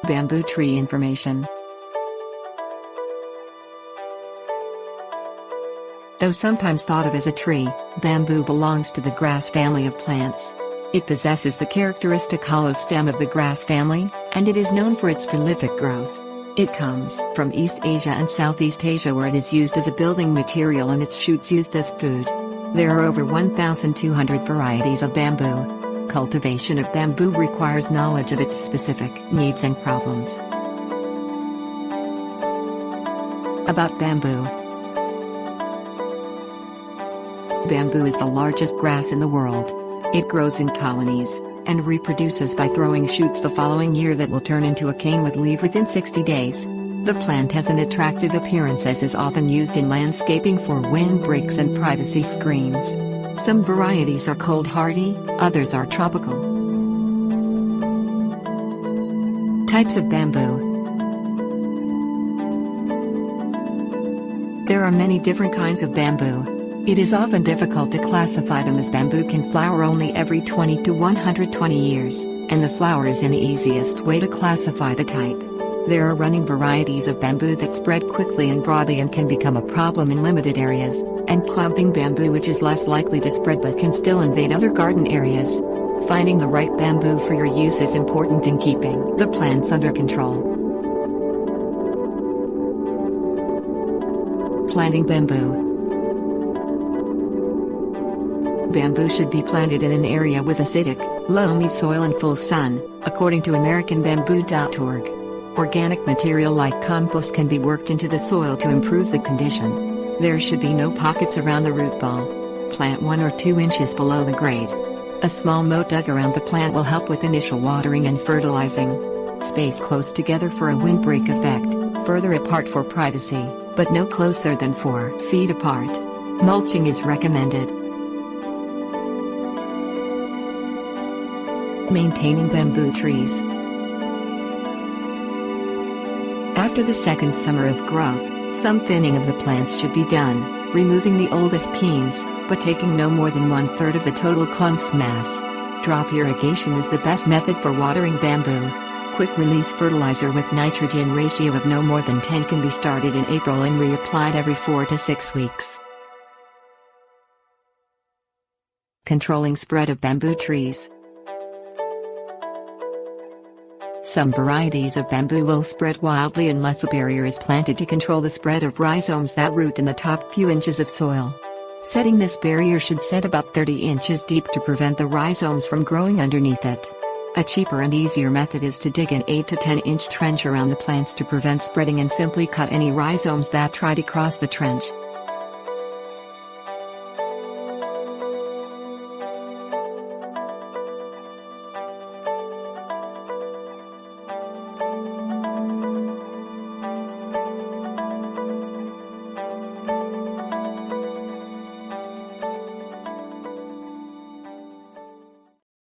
Bamboo tree information. Though sometimes thought of as a tree, bamboo belongs to the grass family of plants. It possesses the characteristic hollow stem of the grass family, and it is known for its prolific growth. It comes from East Asia and Southeast Asia, where it is used as a building material and its shoots used as food. There are over 1,200 varieties of bamboo. Cultivation of bamboo requires knowledge of its specific needs and problems. About bamboo. Bamboo is the largest grass in the world. It grows in colonies, and reproduces by throwing shoots the following year that will turn into a cane with leaf within 60 days. The plant has an attractive appearance, as is often used in landscaping for windbreaks and privacy screens. Some varieties are cold hardy, others are tropical. Types of bamboo. There are many different kinds of bamboo. It is often difficult to classify them, as bamboo can flower only every 20 to 120 years, and the flower is the easiest way to classify the type. There are running varieties of bamboo that spread quickly and broadly and can become a problem in limited areas, and clumping bamboo, which is less likely to spread but can still invade other garden areas. Finding the right bamboo for your use is important in keeping the plants under control. Planting bamboo. Bamboo should be planted in an area with acidic, loamy soil and full sun, according to AmericanBamboo.org. Organic material like compost can be worked into the soil to improve the condition. There should be no pockets around the root ball. Plant 1 or 2 inches below the grade. A small moat dug around the plant will help with initial watering and fertilizing. Space close together for a windbreak effect, further apart for privacy, but no closer than 4 feet apart. Mulching is recommended. Maintaining bamboo trees. After the second summer of growth, some thinning of the plants should be done, removing the oldest pines, but taking no more than 1/3 of the total clump's mass. Drop irrigation is the best method for watering bamboo. Quick release fertilizer with nitrogen ratio of no more than 10 can be started in April and reapplied every 4 to 6 weeks. Controlling spread of bamboo trees. Some varieties of bamboo will spread wildly unless a barrier is planted to control the spread of rhizomes that root in the top few inches of soil. Setting this barrier should set about 30 inches deep to prevent the rhizomes from growing underneath it. A cheaper and easier method is to dig an 8 to 10 inch trench around the plants to prevent spreading and simply cut any rhizomes that try to cross the trench.